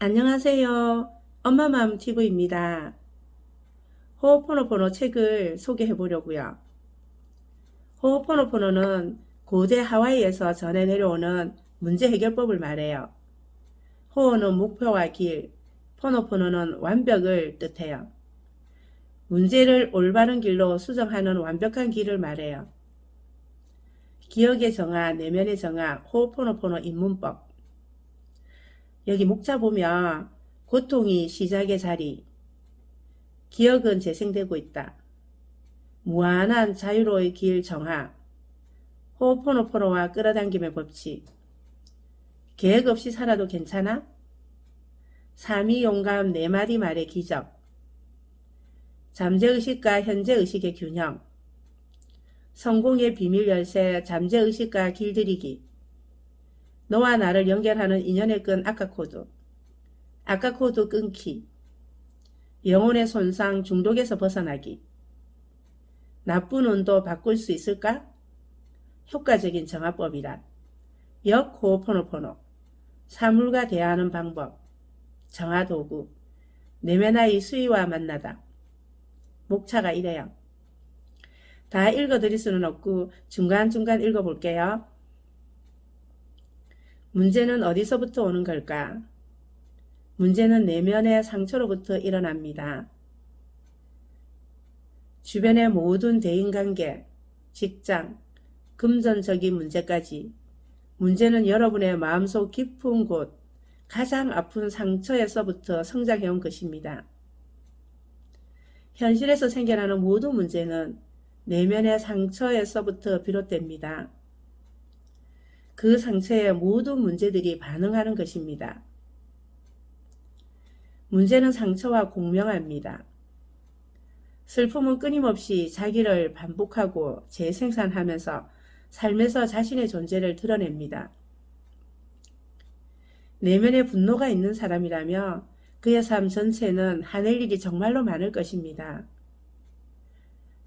안녕하세요. 엄마맘TV입니다. 호호포노포노 책을 소개해 보려고요. 호호포노포노는 고대 하와이에서 전해 내려오는 문제 해결법을 말해요. 호호는 목표와 길, 포노포노는 완벽을 뜻해요. 문제를 올바른 길로 수정하는 완벽한 길을 말해요. 기억의 정화, 내면의 정화, 호호포노포노 입문법. 여기 목차 보면 고통이 시작의 자리, 기억은 재생되고 있다. 무한한 자유로의 길 정하, 호호포노포노와 끌어당김의 법칙, 계획 없이 살아도 괜찮아? 삼위 용감 네 마디 말의 기적, 잠재의식과 현재의식의 균형, 성공의 비밀 열쇠 잠재의식과 길들이기, 너와 나를 연결하는 인연의 끈 아까코드, 아까코드 끊기, 영혼의 손상 중독에서 벗어나기, 나쁜 운도 바꿀 수 있을까? 효과적인 정화법이란 역호호포노포노, 사물과 대화하는 방법, 정화도구, 내면의 수위와 만나다. 목차가 이래요. 다 읽어드릴 수는 없고 중간중간 읽어볼게요. 문제는 어디서부터 오는 걸까? 문제는 내면의 상처로부터 일어납니다. 주변의 모든 대인관계, 직장, 금전적인 문제까지 문제는 여러분의 마음속 깊은 곳, 가장 아픈 상처에서부터 성장해온 것입니다. 현실에서 생겨나는 모든 문제는 내면의 상처에서부터 비롯됩니다. 그 상처에 모든 문제들이 반응하는 것입니다. 문제는 상처와 공명합니다. 슬픔은 끊임없이 자기를 반복하고 재생산하면서 삶에서 자신의 존재를 드러냅니다. 내면에 분노가 있는 사람이라며 그의 삶 전체는 하늘 일이 정말로 많을 것입니다.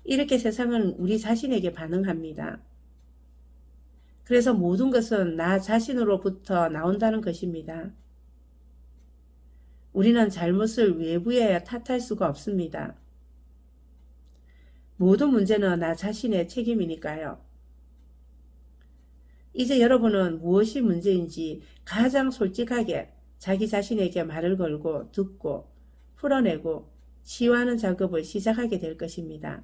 이렇게 세상은 우리 자신에게 반응합니다. 그래서 모든 것은 나 자신으로부터 나온다는 것입니다. 우리는 잘못을 외부에 탓할 수가 없습니다. 모든 문제는 나 자신의 책임이니까요. 이제 여러분은 무엇이 문제인지 가장 솔직하게 자기 자신에게 말을 걸고 듣고 풀어내고 치유하는 작업을 시작하게 될 것입니다.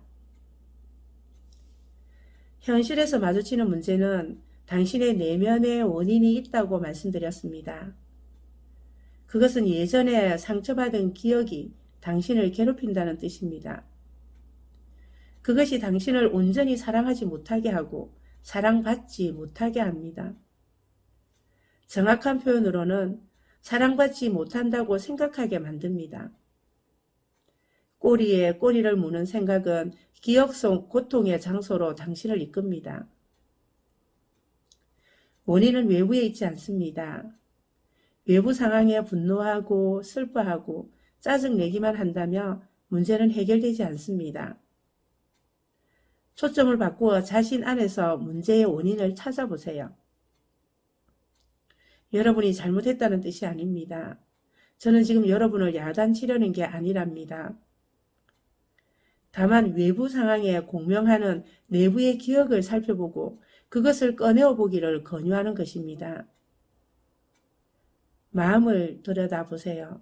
현실에서 마주치는 문제는 당신의 내면에 원인이 있다고 말씀드렸습니다. 그것은 예전에 상처받은 기억이 당신을 괴롭힌다는 뜻입니다. 그것이 당신을 온전히 사랑하지 못하게 하고 사랑받지 못하게 합니다. 정확한 표현으로는 사랑받지 못한다고 생각하게 만듭니다. 꼬리에 꼬리를 무는 생각은 기억 속 고통의 장소로 당신을 이끕니다. 원인은 외부에 있지 않습니다. 외부 상황에 분노하고 슬퍼하고 짜증내기만 한다며 문제는 해결되지 않습니다. 초점을 바꾸어 자신 안에서 문제의 원인을 찾아보세요. 여러분이 잘못했다는 뜻이 아닙니다. 저는 지금 여러분을 야단치려는 게 아니랍니다. 다만 외부 상황에 공명하는 내부의 기억을 살펴보고 그것을 꺼내어 보기를 권유하는 것입니다. 마음을 들여다보세요.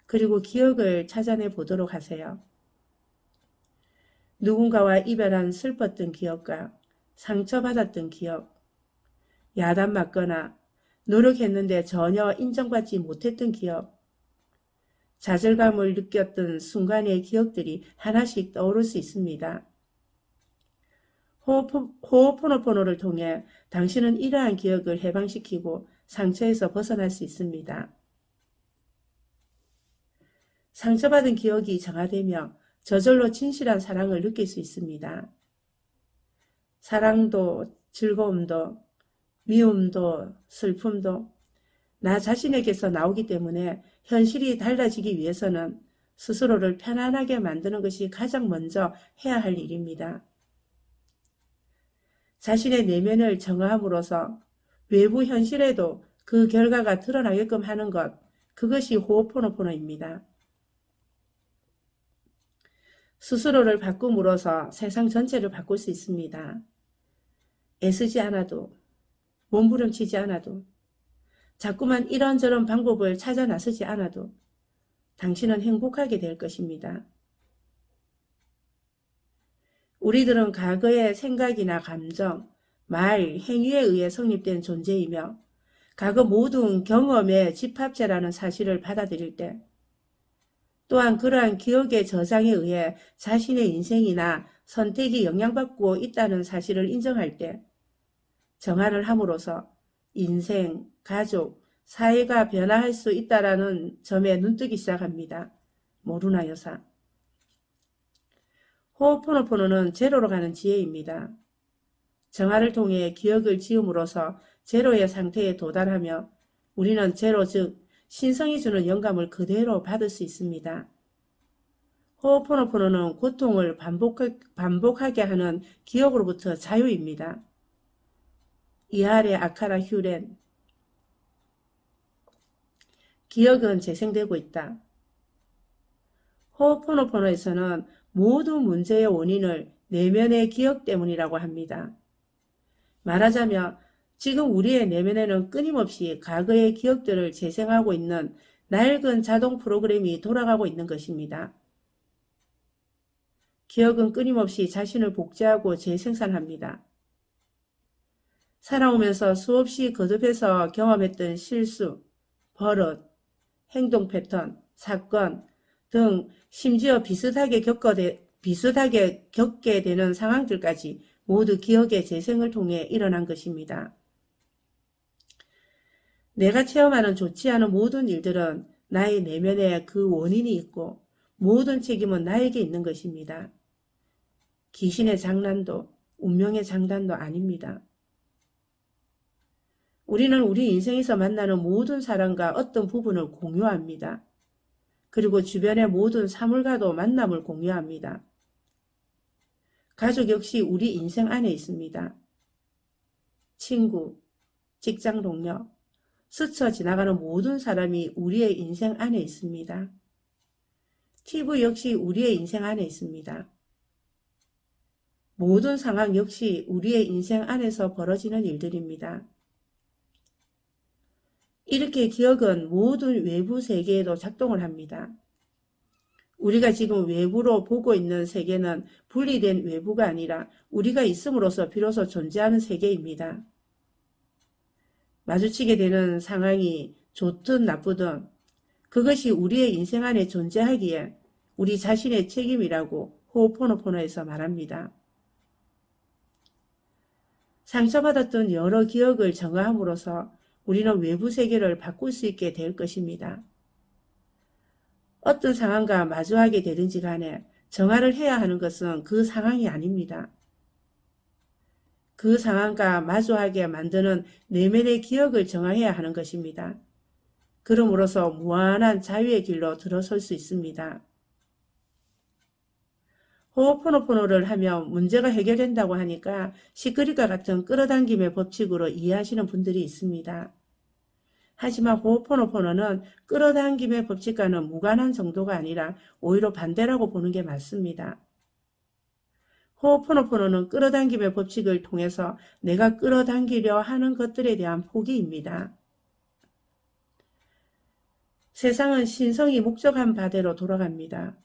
그리고 기억을 찾아내 보도록 하세요. 누군가와 이별한 슬펐던 기억과 상처받았던 기억, 야단맞거나 노력했는데 전혀 인정받지 못했던 기억, 좌절감을 느꼈던 순간의 기억들이 하나씩 떠오를 수 있습니다. 호호포노포노를 통해 당신은 이러한 기억을 해방시키고 상처에서 벗어날 수 있습니다. 상처받은 기억이 정화되며 저절로 진실한 사랑을 느낄 수 있습니다. 사랑도 즐거움도 미움도 슬픔도 나 자신에게서 나오기 때문에 현실이 달라지기 위해서는 스스로를 편안하게 만드는 것이 가장 먼저 해야 할 일입니다. 자신의 내면을 정화함으로써 외부 현실에도 그 결과가 드러나게끔 하는 것, 그것이 호호포노포노입니다. 스스로를 바꿈으로써 세상 전체를 바꿀 수 있습니다. 애쓰지 않아도, 몸부림치지 않아도, 자꾸만 이런저런 방법을 찾아 나서지 않아도 당신은 행복하게 될 것입니다. 우리들은 과거의 생각이나 감정, 말, 행위에 의해 성립된 존재이며 과거 모든 경험의 집합체라는 사실을 받아들일 때 또한 그러한 기억의 저장에 의해 자신의 인생이나 선택이 영향받고 있다는 사실을 인정할 때 정화를 함으로써 인생, 가족, 사회가 변화할 수 있다는 점에 눈뜨기 시작합니다. 모루나 여사. 호호포노포노는 제로로 가는 지혜입니다. 정화를 통해 기억을 지음으로써 제로의 상태에 도달하며 우리는 제로 즉 신성이 주는 영감을 그대로 받을 수 있습니다. 호호포노포노는 고통을 반복하게 하는 기억으로부터 자유입니다. 이하레 아카라 휴렌. 기억은 재생되고 있다. 호호포노포노에서는 모든 문제의 원인을 내면의 기억 때문이라고 합니다. 말하자면 지금 우리의 내면에는 끊임없이 과거의 기억들을 재생하고 있는 낡은 자동 프로그램이 돌아가고 있는 것입니다. 기억은 끊임없이 자신을 복제하고 재생산합니다. 살아오면서 수없이 거듭해서 경험했던 실수, 버릇, 행동 패턴, 사건 등 심지어 비슷하게 겪게 되는 상황들까지 모두 기억의 재생을 통해 일어난 것입니다. 내가 체험하는 좋지 않은 모든 일들은 나의 내면에 그 원인이 있고 모든 책임은 나에게 있는 것입니다. 귀신의 장난도 운명의 장단도 아닙니다. 우리는 우리 인생에서 만나는 모든 사람과 어떤 부분을 공유합니다. 그리고 주변의 모든 사물과도 만남을 공유합니다. 가족 역시 우리 인생 안에 있습니다. 친구, 직장 동료, 스쳐 지나가는 모든 사람이 우리의 인생 안에 있습니다. TV 역시 우리의 인생 안에 있습니다. 모든 상황 역시 우리의 인생 안에서 벌어지는 일들입니다. 이렇게 기억은 모든 외부 세계에도 작동을 합니다. 우리가 지금 외부로 보고 있는 세계는 분리된 외부가 아니라 우리가 있음으로써 비로소 존재하는 세계입니다. 마주치게 되는 상황이 좋든 나쁘든 그것이 우리의 인생 안에 존재하기에 우리 자신의 책임이라고 호호포노포노에서 말합니다. 상처받았던 여러 기억을 정화함으로써 우리는 외부 세계를 바꿀 수 있게 될 것입니다. 어떤 상황과 마주하게 되든지 간에 정화를 해야 하는 것은 그 상황이 아닙니다. 그 상황과 마주하게 만드는 내면의 기억을 정화해야 하는 것입니다. 그럼으로써 무한한 자유의 길로 들어설 수 있습니다. 호호포노포노를 하면 문제가 해결된다고 하니까 시끄릿과 같은 끌어당김의 법칙으로 이해하시는 분들이 있습니다. 하지만 호호포노포노는 끌어당김의 법칙과는 무관한 정도가 아니라 오히려 반대라고 보는 게 맞습니다. 호호포노포노는 끌어당김의 법칙을 통해서 내가 끌어당기려 하는 것들에 대한 포기입니다. 세상은 신성이 목적한 바대로 돌아갑니다.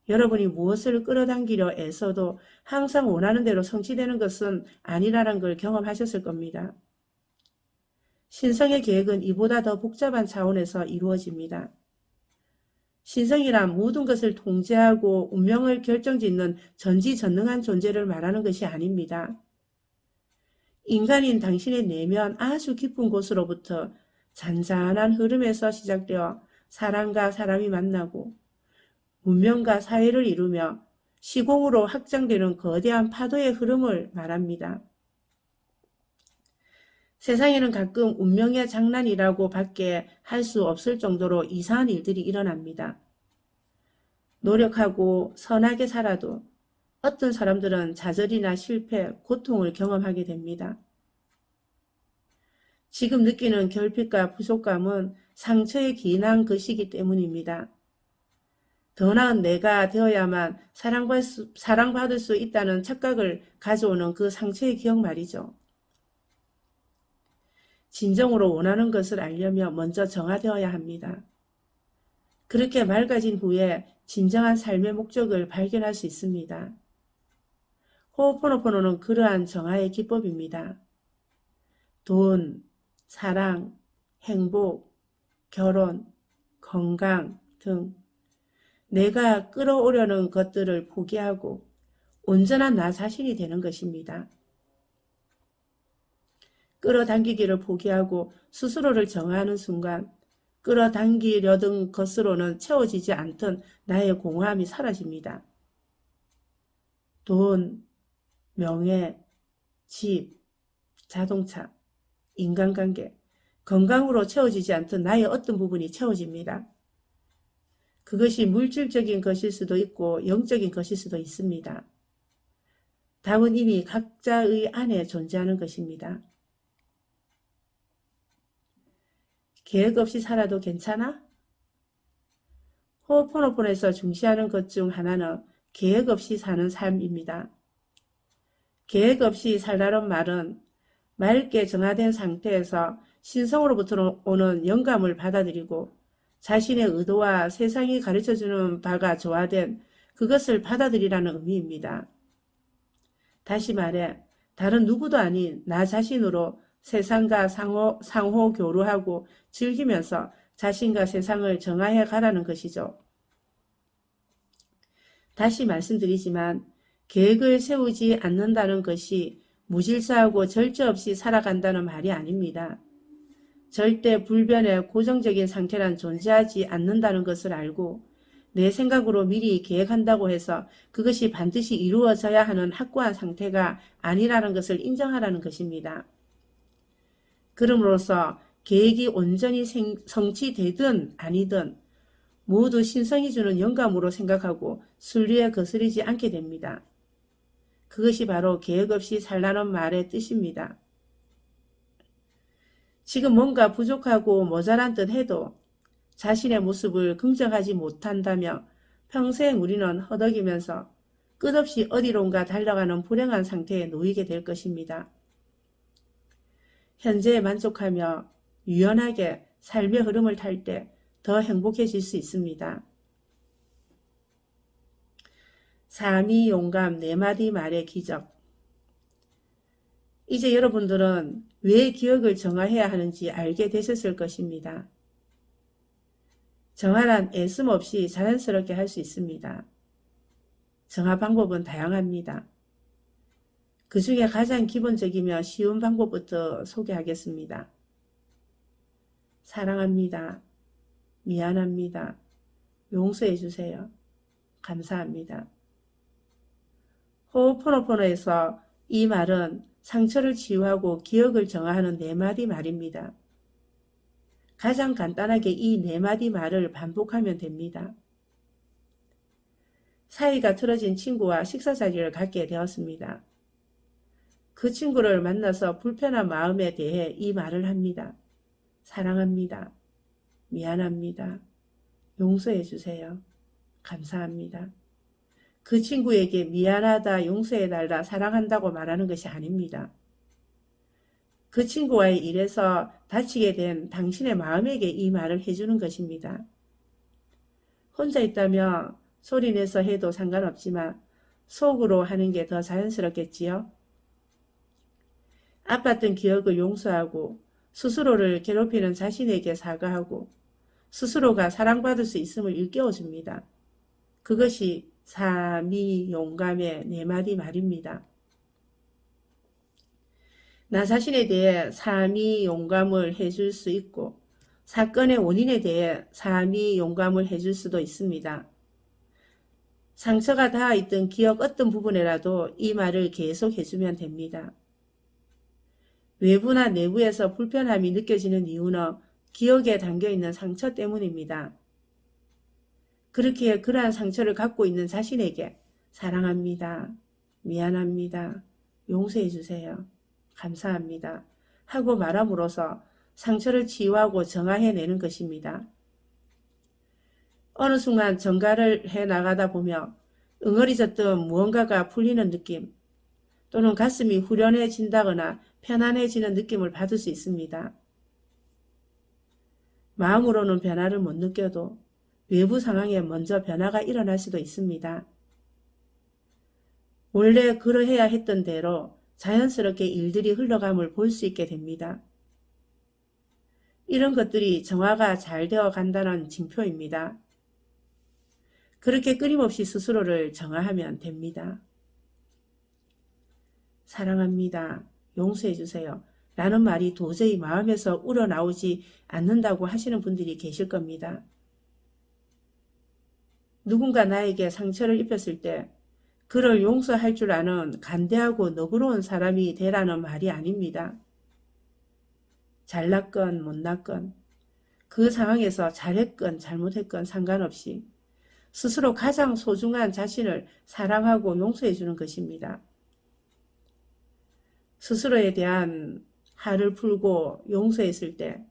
여러분이 무엇을 끌어당기려 애써도 항상 원하는 대로 성취되는 것은 아니라는 걸 경험하셨을 겁니다. 신성의 계획은 이보다 더 복잡한 차원에서 이루어집니다. 신성이란 모든 것을 통제하고 운명을 결정짓는 전지전능한 존재를 말하는 것이 아닙니다. 인간인 당신의 내면 아주 깊은 곳으로부터 잔잔한 흐름에서 시작되어 사람과 사람이 만나고 문명과 사회를 이루며 시공으로 확장되는 거대한 파도의 흐름을 말합니다. 세상에는 가끔 운명의 장난이라고 밖에 할 수 없을 정도로 이상한 일들이 일어납니다. 노력하고 선하게 살아도 어떤 사람들은 좌절이나 실패, 고통을 경험하게 됩니다. 지금 느끼는 결핍과 부족감은 상처에 기인한 것이기 때문입니다. 더 나은 내가 되어야만 사랑받을 수 있다는 착각을 가져오는 그 상처의 기억 말이죠. 진정으로 원하는 것을 알려면 먼저 정화되어야 합니다. 그렇게 맑아진 후에 진정한 삶의 목적을 발견할 수 있습니다. 호호포노포노는 그러한 정화의 기법입니다. 돈, 사랑, 행복, 결혼, 건강 등 내가 끌어오려는 것들을 포기하고 온전한 나 자신이 되는 것입니다. 끌어당기기를 포기하고 스스로를 정화하는 순간 끌어당기려던 것으로는 채워지지 않던 나의 공허함이 사라집니다. 돈, 명예, 집, 자동차, 인간관계, 건강으로 채워지지 않던 나의 어떤 부분이 채워집니다. 그것이 물질적인 것일 수도 있고 영적인 것일 수도 있습니다. 답은 이미 각자의 안에 존재하는 것입니다. 계획 없이 살아도 괜찮아? 호호포노포노에서 중시하는 것 중 하나는 계획 없이 사는 삶입니다. 계획 없이 살다는 말은 맑게 정화된 상태에서 신성으로부터 오는 영감을 받아들이고 자신의 의도와 세상이 가르쳐주는 바가 조화된 그것을 받아들이라는 의미입니다. 다시 말해 다른 누구도 아닌 나 자신으로 세상과 상호 교류하고 즐기면서 자신과 세상을 정화해 가라는 것이죠. 다시 말씀드리지만 계획을 세우지 않는다는 것이 무질서하고 절제 없이 살아간다는 말이 아닙니다. 절대 불변의 고정적인 상태란 존재하지 않는다는 것을 알고 내 생각으로 미리 계획한다고 해서 그것이 반드시 이루어져야 하는 확고한 상태가 아니라는 것을 인정하라는 것입니다. 그럼으로써 계획이 온전히 성취되든 아니든 모두 신성이 주는 영감으로 생각하고 순리에 거스르지 않게 됩니다. 그것이 바로 계획 없이 살라는 말의 뜻입니다. 지금 뭔가 부족하고 모자란 듯 해도 자신의 모습을 긍정하지 못한다며 평생 우리는 허덕이면서 끝없이 어디론가 달려가는 불행한 상태에 놓이게 될 것입니다. 현재에 만족하며 유연하게 삶의 흐름을 탈 때 더 행복해질 수 있습니다. 삶이 용감 4마디 말의 기적. 이제 여러분들은 왜 기억을 정화해야 하는지 알게 되셨을 것입니다. 정화란 애씀 없이 자연스럽게 할 수 있습니다. 정화 방법은 다양합니다. 그 중에 가장 기본적이며 쉬운 방법부터 소개하겠습니다. 사랑합니다. 미안합니다. 용서해 주세요. 감사합니다. 호호포노포노에서 이 말은 상처를 치유하고 기억을 정화하는 4마디 말입니다. 가장 간단하게 이 4마디 말을 반복하면 됩니다. 사이가 틀어진 친구와 식사 자리를 갖게 되었습니다. 그 친구를 만나서 불편한 마음에 대해 이 말을 합니다. 사랑합니다. 미안합니다. 용서해 주세요. 감사합니다. 그 친구에게 미안하다, 용서해달라, 사랑한다고 말하는 것이 아닙니다. 그 친구와의 일에서 다치게 된 당신의 마음에게 이 말을 해주는 것입니다. 혼자 있다면 소리내서 해도 상관없지만 속으로 하는 게 더 자연스럽겠지요. 아팠던 기억을 용서하고 스스로를 괴롭히는 자신에게 사과하고 스스로가 사랑받을 수 있음을 일깨워줍니다. 그것이 사미 용감의 4마디 말입니다. 나 자신에 대해 사미 용감을 해줄 수 있고 사건의 원인에 대해 사미 용감을 해줄 수도 있습니다. 상처가 닿아있던 기억 어떤 부분에라도 이 말을 계속 해주면 됩니다. 외부나 내부에서 불편함이 느껴지는 이유는 기억에 담겨있는 상처 때문입니다. 그렇게 그러한 상처를 갖고 있는 자신에게 사랑합니다. 미안합니다. 용서해 주세요. 감사합니다. 하고 말함으로써 상처를 치유하고 정화해내는 것입니다. 어느 순간 정가를 해나가다 보며 응어리졌던 무언가가 풀리는 느낌 또는 가슴이 후련해진다거나 편안해지는 느낌을 받을 수 있습니다. 마음으로는 변화를 못 느껴도 외부 상황에 먼저 변화가 일어날 수도 있습니다. 원래 그러해야 했던 대로 자연스럽게 일들이 흘러감을 볼 수 있게 됩니다. 이런 것들이 정화가 잘 되어 간다는 징표입니다. 그렇게 끊임없이 스스로를 정화하면 됩니다. 사랑합니다. 용서해 주세요. 라는 말이 도저히 마음에서 우러나오지 않는다고 하시는 분들이 계실 겁니다. 누군가 나에게 상처를 입혔을 때 그를 용서할 줄 아는 간대하고 너그러운 사람이 되라는 말이 아닙니다. 잘났건 못났건 그 상황에서 잘했건 잘못했건 상관없이 스스로 가장 소중한 자신을 사랑하고 용서해 주는 것입니다. 스스로에 대한 화를 풀고 용서했을 때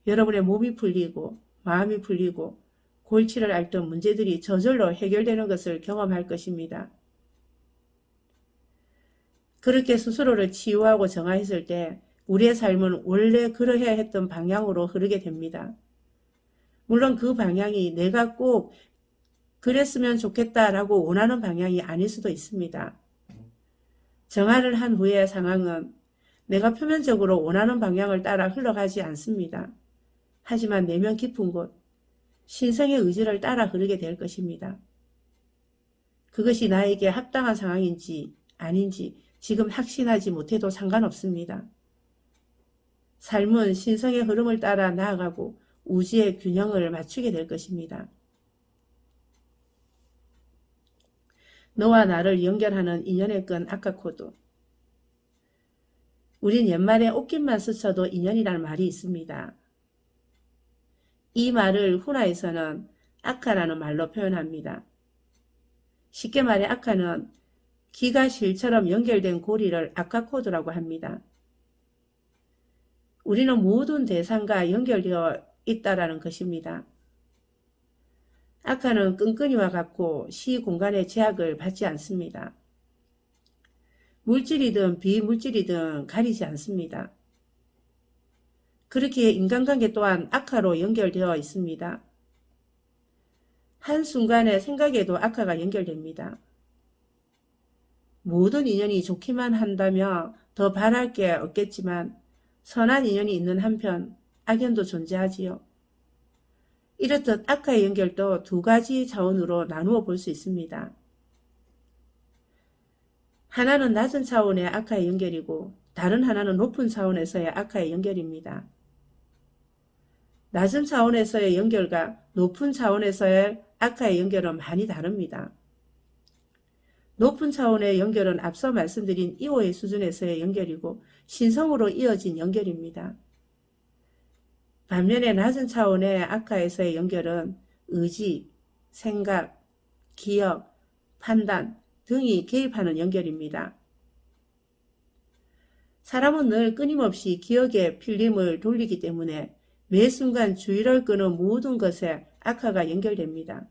여러분의 몸이 풀리고 마음이 풀리고 골치를 앓던 문제들이 저절로 해결되는 것을 경험할 것입니다. 그렇게 스스로를 치유하고 정화했을 때 우리의 삶은 원래 그러해야 했던 방향으로 흐르게 됩니다. 물론 그 방향이 내가 꼭 그랬으면 좋겠다라고 원하는 방향이 아닐 수도 있습니다. 정화를 한 후의 상황은 내가 표면적으로 원하는 방향을 따라 흘러가지 않습니다. 하지만 내면 깊은 곳, 신성의 의지를 따라 흐르게 될 것입니다. 그것이 나에게 합당한 상황인지 아닌지 지금 확신하지 못해도 상관없습니다. 삶은 신성의 흐름을 따라 나아가고 우주의 균형을 맞추게 될 것입니다. 너와 나를 연결하는 인연의 끈 아카 코드. 우린 연말에 옷깃만 스쳐도 인연이라는 말이 있습니다. 이 말을 훈화에서는 아카라는 말로 표현합니다. 쉽게 말해 아카는 기가 실처럼 연결된 고리를 아카 코드라고 합니다. 우리는 모든 대상과 연결되어 있다라는 것입니다. 아카는 끈끈이와 같고 시공간의 제약을 받지 않습니다. 물질이든 비물질이든 가리지 않습니다. 그렇기에 인간관계 또한 아카로 연결되어 있습니다. 한순간의 생각에도 아카가 연결됩니다. 모든 인연이 좋기만 한다며 더 바랄 게 없겠지만 선한 인연이 있는 한편 악연도 존재하지요. 이렇듯 아카의 연결도 두 가지 차원으로 나누어 볼 수 있습니다. 하나는 낮은 차원의 아카의 연결이고 다른 하나는 높은 차원에서의 아카의 연결입니다. 낮은 차원에서의 연결과 높은 차원에서의 아카의 연결은 많이 다릅니다. 높은 차원의 연결은 앞서 말씀드린 2호의 수준에서의 연결이고 신성으로 이어진 연결입니다. 반면에 낮은 차원의 아카에서의 연결은 의지, 생각, 기억, 판단 등이 개입하는 연결입니다. 사람은 늘 끊임없이 기억의 필름을 돌리기 때문에 매 순간 주의를 끄는 모든 것에 아카가 연결됩니다.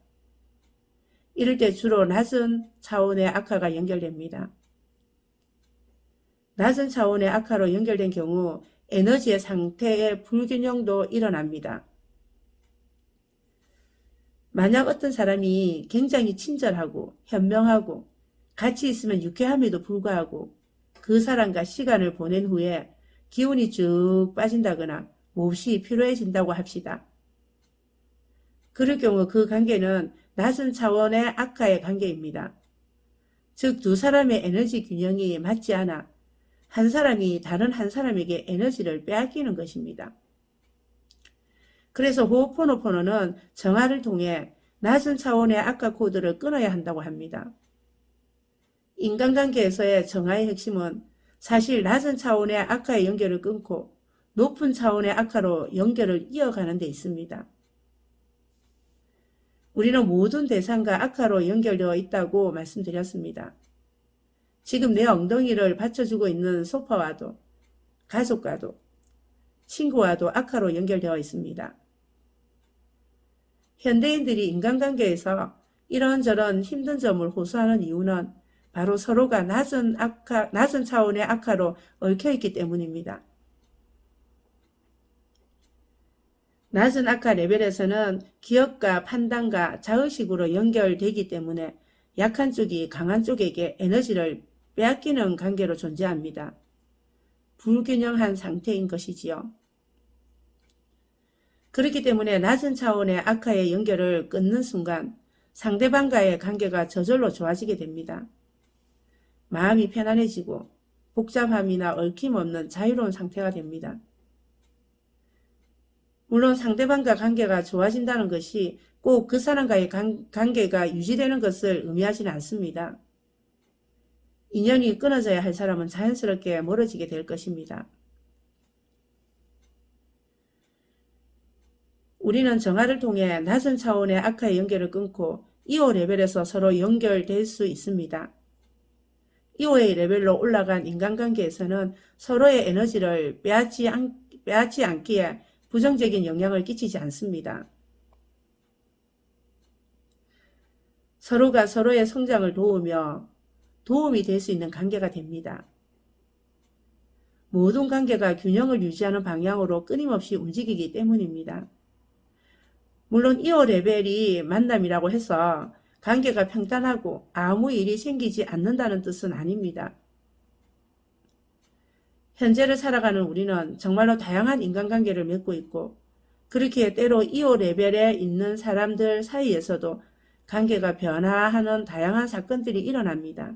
이럴 때 주로 낮은 차원의 아카가 연결됩니다. 낮은 차원의 아카로 연결된 경우 에너지의 상태의 불균형도 일어납니다. 만약 어떤 사람이 굉장히 친절하고 현명하고 같이 있으면 유쾌함에도 불구하고 그 사람과 시간을 보낸 후에 기운이 쭉 빠진다거나 몹시 피로해진다고 합시다. 그럴 경우 그 관계는 낮은 차원의 아카의 관계입니다. 즉 두 사람의 에너지 균형이 맞지 않아 한 사람이 다른 한 사람에게 에너지를 빼앗기는 것입니다. 그래서 호호포노포노는 정화를 통해 낮은 차원의 아카 코드를 끊어야 한다고 합니다. 인간관계에서의 정화의 핵심은 사실 낮은 차원의 아카의 연결을 끊고 높은 차원의 아카로 연결을 이어가는 데 있습니다. 우리는 모든 대상과 아카로 연결되어 있다고 말씀드렸습니다. 지금 내 엉덩이를 받쳐주고 있는 소파와도 가족과도 친구와도 악화로 연결되어 있습니다. 현대인들이 인간관계에서 이런저런 힘든 점을 호소하는 이유는 바로 서로가 낮은 차원의 악화로 얽혀있기 때문입니다. 낮은 악화 레벨에서는 기억과 판단과 자의식으로 연결되기 때문에 약한 쪽이 강한 쪽에게 에너지를 빼앗기는 관계로 존재합니다. 불균형한 상태인 것이지요. 그렇기 때문에 낮은 차원의 악화의 연결을 끊는 순간 상대방과의 관계가 저절로 좋아지게 됩니다. 마음이 편안해지고 복잡함이나 얽힘 없는 자유로운 상태가 됩니다. 물론 상대방과 관계가 좋아진다는 것이 꼭 그 사람과의 관계가 유지되는 것을 의미하지는 않습니다. 인연이 끊어져야 할 사람은 자연스럽게 멀어지게 될 것입니다. 우리는 정화를 통해 낮은 차원의 악화의 연결을 끊고 2호 레벨에서 서로 연결될 수 있습니다. 2호의 레벨로 올라간 인간관계에서는 서로의 에너지를 빼앗지 않기에 부정적인 영향을 끼치지 않습니다. 서로가 서로의 성장을 도우며 도움이 될 수 있는 관계가 됩니다. 모든 관계가 균형을 유지하는 방향으로 끊임없이 움직이기 때문입니다. 물론 2호 레벨이 만남이라고 해서 관계가 평탄하고 아무 일이 생기지 않는다는 뜻은 아닙니다. 현재를 살아가는 우리는 정말로 다양한 인간관계를 맺고 있고 그렇기에 때로 2호 레벨에 있는 사람들 사이에서도 관계가 변화하는 다양한 사건들이 일어납니다.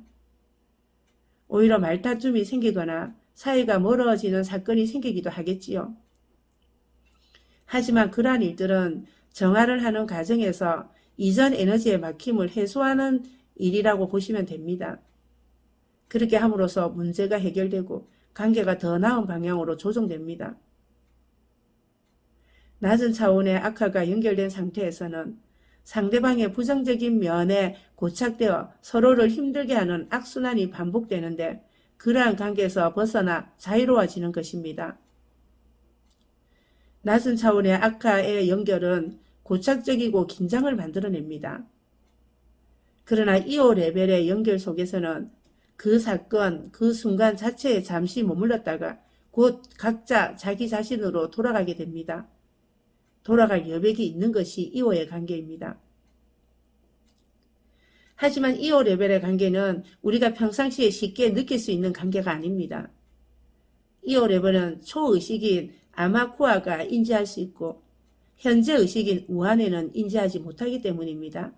오히려 말다툼이 생기거나 사이가 멀어지는 사건이 생기기도 하겠지요. 하지만 그러한 일들은 정화를 하는 과정에서 이전 에너지의 막힘을 해소하는 일이라고 보시면 됩니다. 그렇게 함으로써 문제가 해결되고 관계가 더 나은 방향으로 조정됩니다. 낮은 차원의 악화가 연결된 상태에서는 상대방의 부정적인 면에 고착되어 서로를 힘들게 하는 악순환이 반복되는데 그러한 관계에서 벗어나 자유로워지는 것입니다. 낮은 차원의 악화의 연결은 고착적이고 긴장을 만들어냅니다. 그러나 2호 레벨의 연결 속에서는 그 사건, 그 순간 자체에 잠시 머물렀다가 곧 각자 자기 자신으로 돌아가게 됩니다. 돌아갈 여백이 있는 것이 2호의 관계입니다. 하지만 2호 레벨의 관계는 우리가 평상시에 쉽게 느낄 수 있는 관계가 아닙니다. 2호 레벨은 초의식인 아마쿠아가 인지할 수 있고 현재 의식인 우한에는 인지하지 못하기 때문입니다.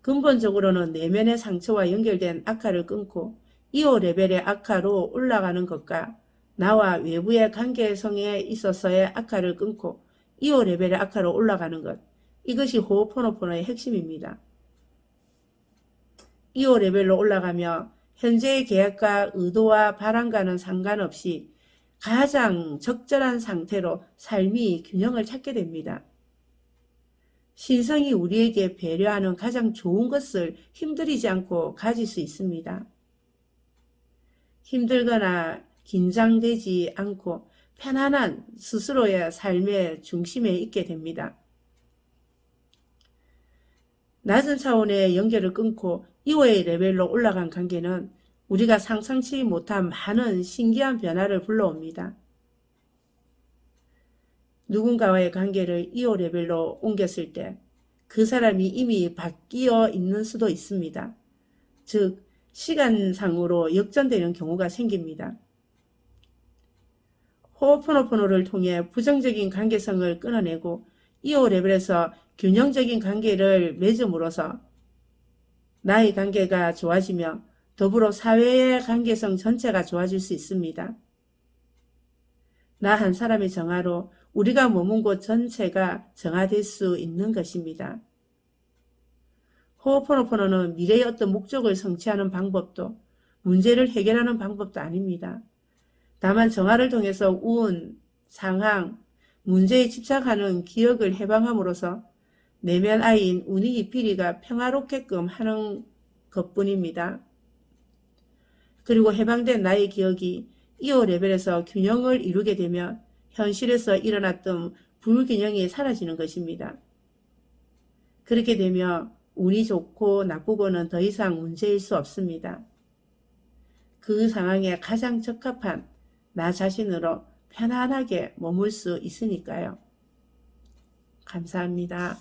근본적으로는 내면의 상처와 연결된 악화를 끊고 2호 레벨의 악화로 올라가는 것과 나와 외부의 관계성에 있어서의 악화를 끊고 2호 레벨의 악화로 올라가는 것, 이것이 호호포노포노의 핵심입니다. 2호 레벨로 올라가며 현재의 계획과 의도와 바람과는 상관없이 가장 적절한 상태로 삶이 균형을 찾게 됩니다. 신성이 우리에게 배려하는 가장 좋은 것을 힘들이지 않고 가질 수 있습니다. 힘들거나 긴장되지 않고 편안한 스스로의 삶의 중심에 있게 됩니다. 낮은 차원의 연결을 끊고 2호의 레벨로 올라간 관계는 우리가 상상치 못한 많은 신기한 변화를 불러옵니다. 누군가와의 관계를 2호 레벨로 옮겼을 때 그 사람이 이미 바뀌어 있는 수도 있습니다. 즉, 시간상으로 역전되는 경우가 생깁니다. 호호포노포노를 통해 부정적인 관계성을 끊어내고 2호 레벨에서 균형적인 관계를 맺음으로써 나의 관계가 좋아지며 더불어 사회의 관계성 전체가 좋아질 수 있습니다. 나 한 사람의 정화로 우리가 머문 곳 전체가 정화될 수 있는 것입니다. 호호포노포노는 미래의 어떤 목적을 성취하는 방법도 문제를 해결하는 방법도 아닙니다. 다만 정화를 통해서 운, 상황, 문제에 집착하는 기억을 해방함으로써 내면 아이인 운이 피리가 평화롭게끔 하는 것뿐입니다. 그리고 해방된 나의 기억이 이오 레벨에서 균형을 이루게 되면 현실에서 일어났던 불균형이 사라지는 것입니다. 그렇게 되면 운이 좋고 나쁘고는 더 이상 문제일 수 없습니다. 그 상황에 가장 적합한 나 자신으로 편안하게 머물 수 있으니까요. 감사합니다.